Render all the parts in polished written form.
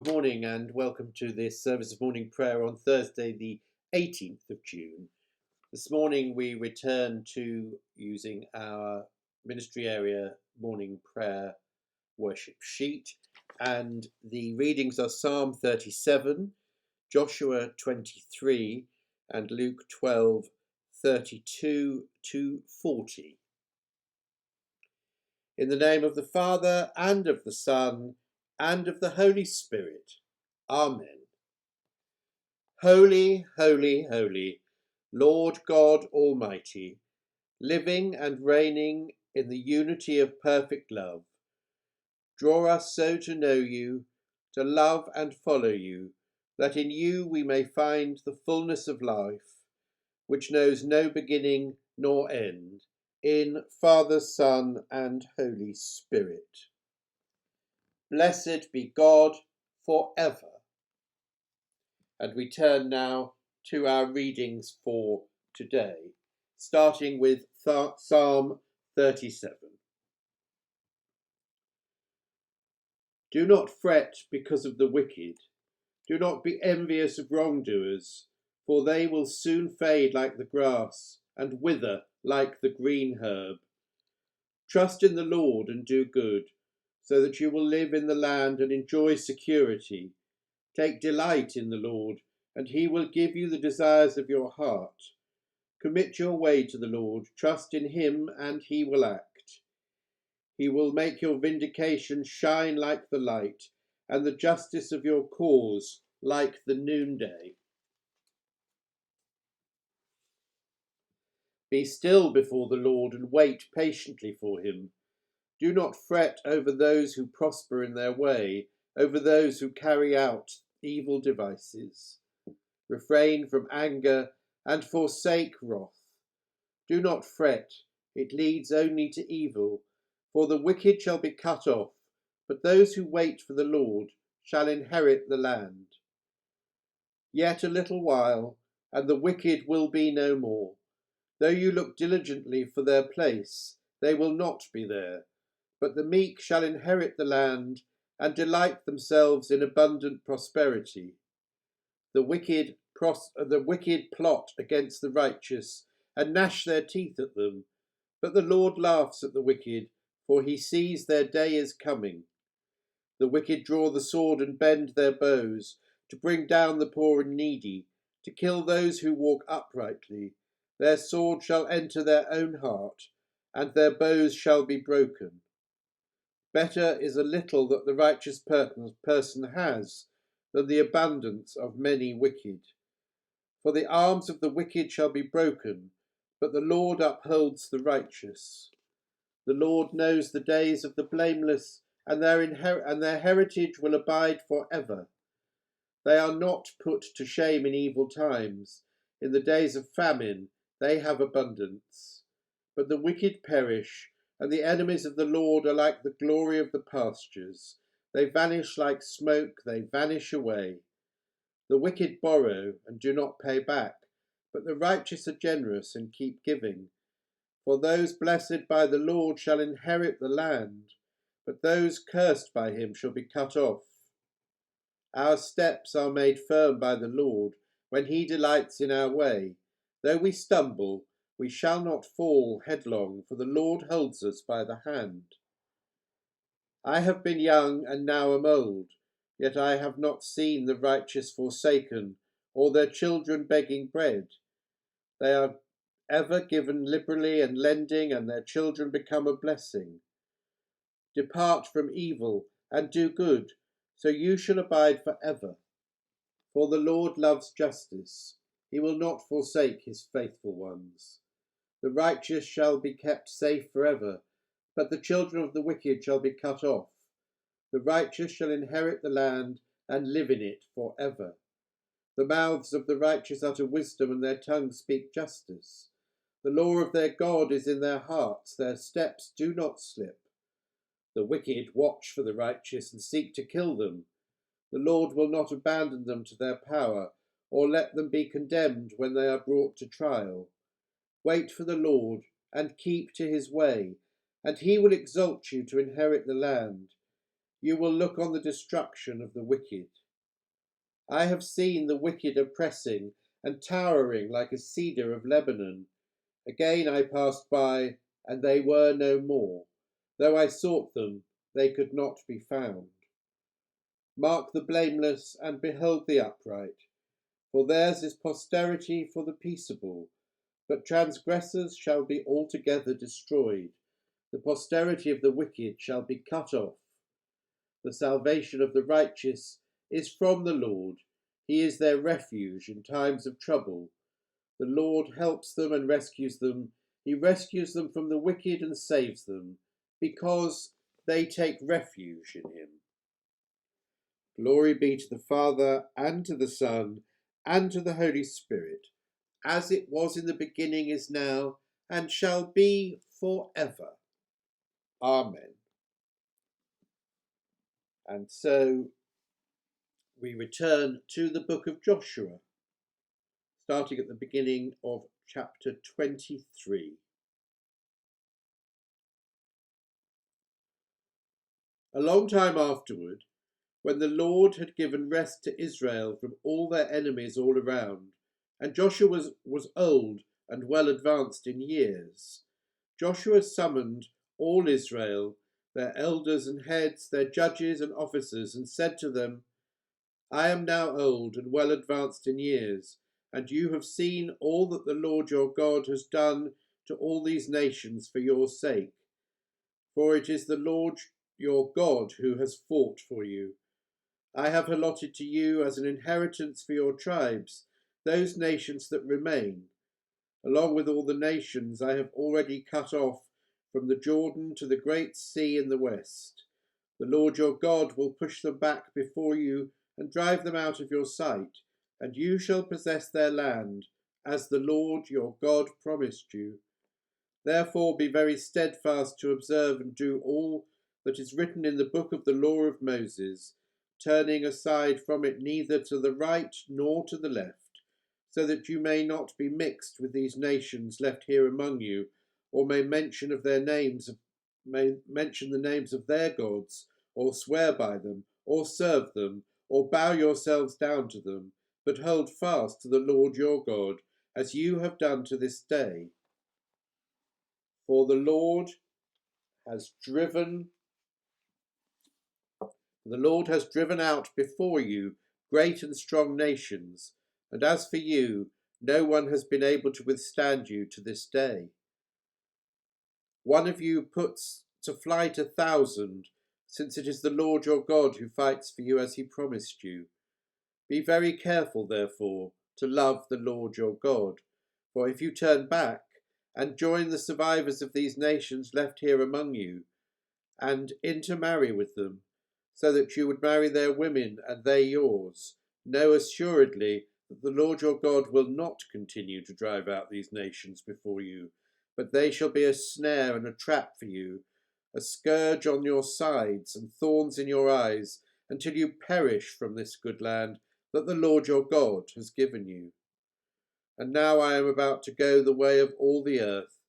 Good morning and welcome to this service of morning prayer on Thursday the 18th of June. This morning we return to using our ministry area morning prayer worship sheet, and the readings are Psalm 37, Joshua 23 and Luke 12:32 to 40. In the name of the Father and of the Son and of the Holy Spirit. Amen. Holy, holy, holy, Lord God Almighty, living and reigning in the unity of perfect love, draw us so to know you, to love and follow you, that in you we may find the fullness of life, which knows no beginning nor end, in Father, Son, and Holy Spirit. Blessed be God for ever. And we turn now to our readings for today, starting with Psalm 37. Do not fret because of the wicked. Do not be envious of wrongdoers, for they will soon fade like the grass and wither like the green herb. Trust in the Lord and do good, so that you will live in the land and enjoy security. Take delight in the Lord, and he will give you the desires of your heart. Commit your way to the Lord, trust in him, and he will act. He will make your vindication shine like the light, and the justice of your cause like the noonday. Be still before the Lord and wait patiently for him. Do not fret over those who prosper in their way, over those who carry out evil devices. Refrain from anger and forsake wrath. Do not fret, it leads only to evil, for the wicked shall be cut off, but those who wait for the Lord shall inherit the land. Yet a little while, and the wicked will be no more. Though you look diligently for their place, they will not be there. But the meek shall inherit the land and delight themselves in abundant prosperity. The wicked plot against the righteous and gnash their teeth at them. But the Lord laughs at the wicked, for he sees their day is coming. The wicked draw the sword and bend their bows, to bring down the poor and needy, to kill those who walk uprightly. Their sword shall enter their own heart, and their bows shall be broken. Better is a little that the righteous person has than the abundance of many wicked. For the arms of the wicked shall be broken, but the Lord upholds the righteous. The Lord knows the days of the blameless, and their heritage will abide for ever. They are not put to shame in evil times. In the days of famine they have abundance. But the wicked perish, and the enemies of the Lord are like the glory of the pastures. They vanish like smoke, they vanish away. The wicked borrow and do not pay back, but the righteous are generous and keep giving. For those blessed by the Lord shall inherit the land, but those cursed by him shall be cut off. Our steps are made firm by the Lord, when he delights in our way. Though we stumble, we shall not fall headlong, for the Lord holds us by the hand. I have been young and now am old, yet I have not seen the righteous forsaken, or their children begging bread. They are ever given liberally and lending, and their children become a blessing. Depart from evil and do good, so you shall abide for ever. For the Lord loves justice. He will not forsake his faithful ones. The righteous shall be kept safe forever, but the children of the wicked shall be cut off. The righteous shall inherit the land and live in it for ever. The mouths of the righteous utter wisdom, and their tongues speak justice. The law of their God is in their hearts, their steps do not slip. The wicked watch for the righteous and seek to kill them. The Lord will not abandon them to their power, or let them be condemned when they are brought to trial. Wait for the Lord and keep to his way, and he will exalt you to inherit the land. You will look on the destruction of the wicked. I have seen the wicked oppressing and towering like a cedar of Lebanon. Again I passed by, and they were no more. Though I sought them, they could not be found. Mark the blameless and behold the upright, for theirs is posterity for the peaceable, but transgressors shall be altogether destroyed. The posterity of the wicked shall be cut off. The salvation of the righteous is from the Lord. He is their refuge in times of trouble. The Lord helps them and rescues them. He rescues them from the wicked and saves them, because they take refuge in him. Glory be to the Father, and to the Son, and to the Holy Spirit, as it was in the beginning, is now, and shall be forever. Amen. And so we return to the book of Joshua, starting at the beginning of chapter 23. A long time afterward, when the Lord had given rest to Israel from all their enemies all around, and Joshua was old and well advanced in years, Joshua summoned all Israel, their elders and heads, their judges and officers, and said to them, I am now old and well advanced in years, and you have seen all that the Lord your God has done to all these nations for your sake. For it is the Lord your God who has fought for you. I have allotted to you as an inheritance for your tribes those nations that remain. Along with all the nations I have already cut off from the Jordan to the great sea in the west. The Lord your God will push them back before you and drive them out of your sight, and you shall possess their land, as the Lord your God promised you. Therefore be very steadfast to observe and do all that is written in the book of the law of Moses, turning aside from it neither to the right nor to the left, so that you may not be mixed with these nations left here among you, or may mention the names of their gods, or swear by them, or serve them, or bow yourselves down to them, but hold fast to the Lord your God, as you have done to this day. For the Lord has driven out before you great and strong nations, and as for you, no one has been able to withstand you to this day. One of you puts to flight 1,000, since it is the Lord your God who fights for you as he promised you. Be very careful, therefore, to love the Lord your God, for if you turn back and join the survivors of these nations left here among you, and intermarry with them, so that you would marry their women and they yours, know assuredly that the Lord your God will not continue to drive out these nations before you, but they shall be a snare and a trap for you, a scourge on your sides and thorns in your eyes, until you perish from this good land that the Lord your God has given you. And now I am about to go the way of all the earth,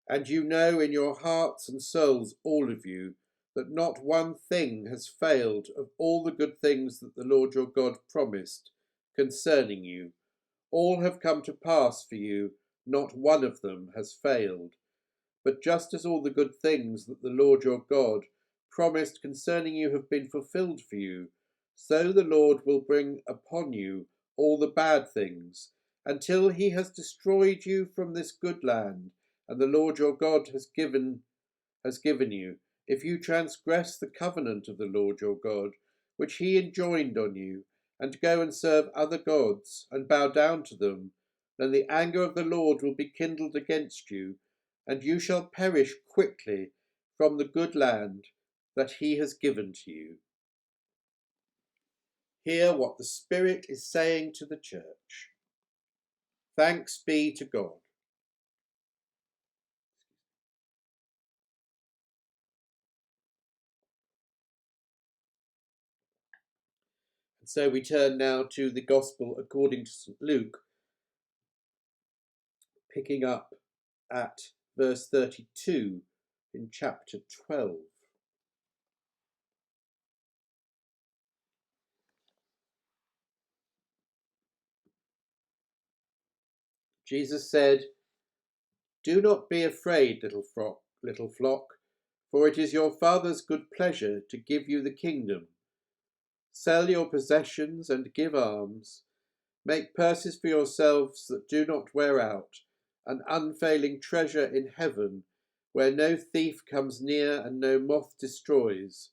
and you know in your hearts and souls, all of you, that not one thing has failed of all the good things that the Lord your God promised concerning you. All have come to pass for you, not one of them has failed. But just as all the good things that the Lord your God promised concerning you have been fulfilled for you, so the Lord will bring upon you all the bad things, until he has destroyed you from this good land, and the Lord your God has given you, if you transgress the covenant of the Lord your God, which he enjoined on you, and go and serve other gods, and bow down to them, then the anger of the Lord will be kindled against you, and you shall perish quickly from the good land that he has given to you. Hear what the Spirit is saying to the church. Thanks be to God. And so we turn now to the Gospel according to St. Luke, picking up at verse 32 in chapter 12. Jesus said, "Do not be afraid, little flock, for it is your Father's good pleasure to give you the kingdom. Sell your possessions and give alms. Make purses for yourselves that do not wear out, an unfailing treasure in heaven, where no thief comes near and no moth destroys.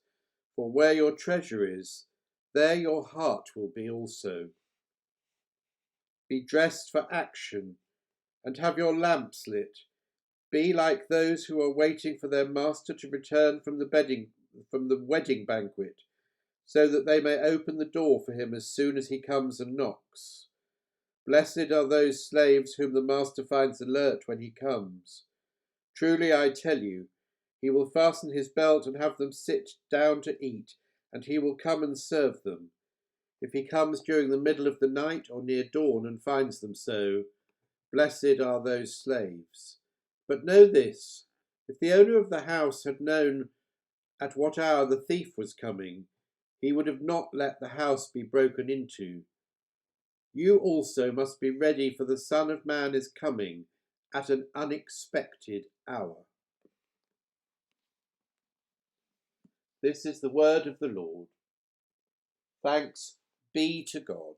For where your treasure is, there your heart will be also. Be dressed for action, and have your lamps lit. Be like those who are waiting for their master to return from the wedding banquet, so that they may open the door for him as soon as he comes and knocks. Blessed are those slaves whom the master finds alert when he comes. Truly I tell you, he will fasten his belt and have them sit down to eat, and he will come and serve them. If he comes during the middle of the night or near dawn and finds them so, blessed are those slaves. But know this, if the owner of the house had known at what hour the thief was coming, he would have not let the house be broken into. You also must be ready, for the Son of Man is coming at an unexpected hour." This is the word of the Lord. Thanks be to God.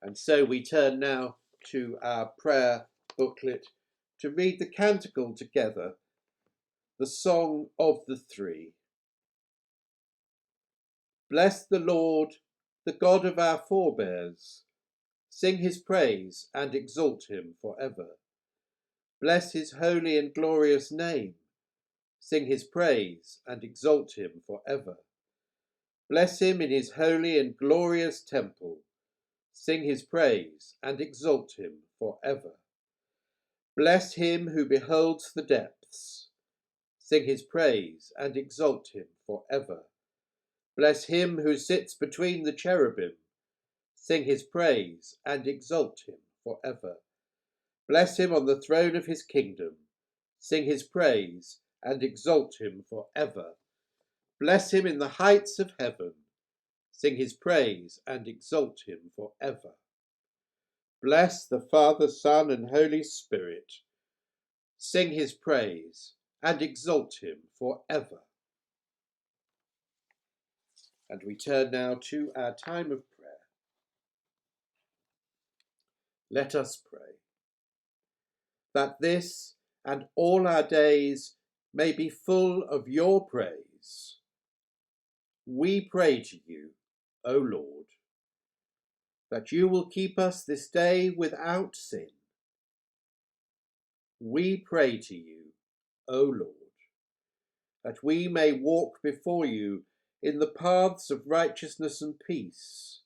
And so we turn now to our prayer booklet to read the canticle together, the Song of the Three. Bless the Lord, the God of our forebears. Sing his praise and exalt him for ever. Bless his holy and glorious name. Sing his praise and exalt him for ever. Bless him in his holy and glorious temple. Sing his praise and exalt him for ever. Bless him who beholds the depths. Sing his praise and exalt him for ever. Bless him who sits between the cherubim. Sing his praise and exalt him for ever. Bless him on the throne of his kingdom. Sing his praise and exalt him for ever. Bless him in the heights of heaven. Sing his praise and exalt him for ever. Bless the Father, Son, and Holy Spirit. Sing his praise and exalt him for ever. And we turn now to our time of prayer. Let us pray. That this and all our days may be full of your praise. We pray to you, O Lord, that you will keep us this day without sin. We pray to you, O Lord, that we may walk before you in the paths of righteousness and peace.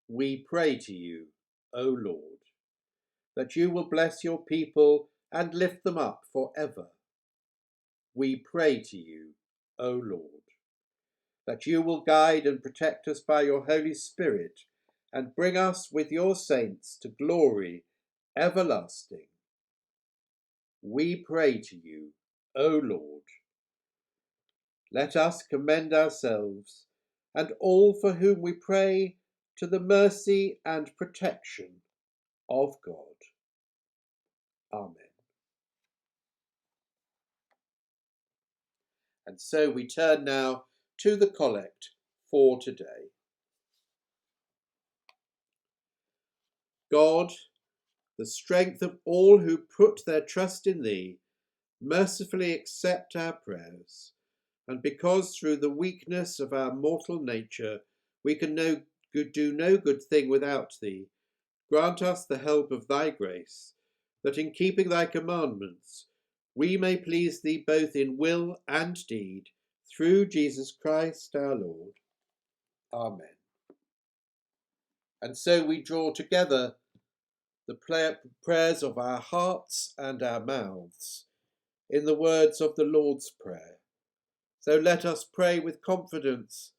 We pray to you, O Lord, that you will bless your people and lift them up forever. We pray to you, O Lord, that you will guide and protect us by your Holy Spirit and bring us with your saints to glory everlasting. We pray to you, O Lord. Let us commend ourselves and all for whom we pray to the mercy and protection of God. Amen. And so we turn now to the collect for today. God, the strength of all who put their trust in thee, mercifully accept our prayers, and because through the weakness of our mortal nature we can do no good thing without thee, grant us the help of thy grace, that in keeping thy commandments we may please thee both in will and deed, through Jesus Christ our Lord. Amen. And so we draw together the prayers of our hearts and our mouths in the words of the Lord's Prayer. So let us pray with confidence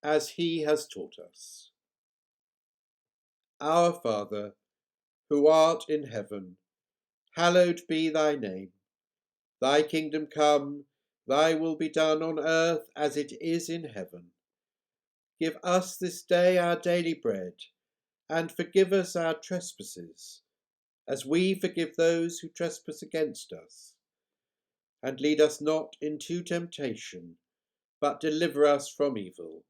as he has taught us. Our Father, who art in heaven, hallowed be thy name. Thy kingdom come, thy will be done on earth as it is in heaven. Give us this day our daily bread, and forgive us our trespasses, as we forgive those who trespass against us. And lead us not into temptation, but deliver us from evil.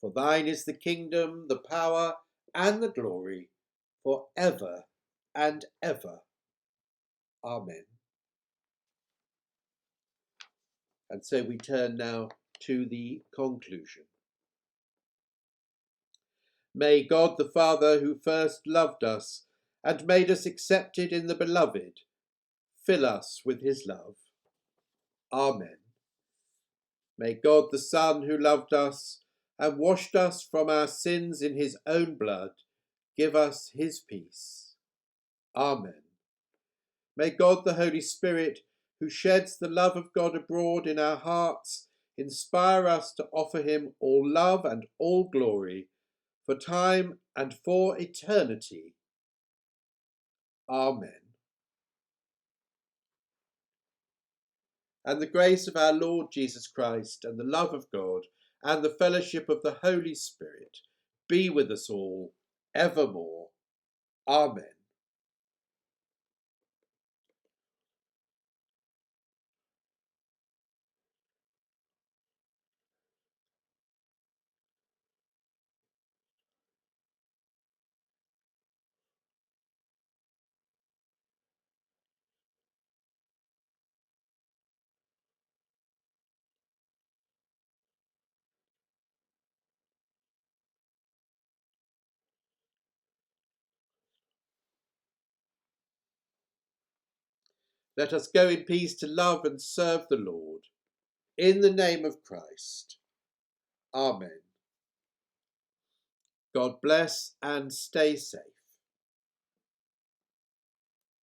For thine is the kingdom, the power, and the glory, for ever and ever. Amen. And so we turn now to the conclusion. May God the Father, who first loved us and made us accepted in the Beloved, fill us with his love. Amen. May God the Son, who loved us and washed us from our sins in his own blood, give us his peace. Amen. May God the Holy Spirit, who sheds the love of God abroad in our hearts, inspire us to offer him all love and all glory, for time and for eternity. Amen. And the grace of our Lord Jesus Christ, and the love of God, and the fellowship of the Holy Spirit be with us all evermore. Amen. Let us go in peace to love and serve the Lord. In the name of Christ. Amen. God bless and stay safe.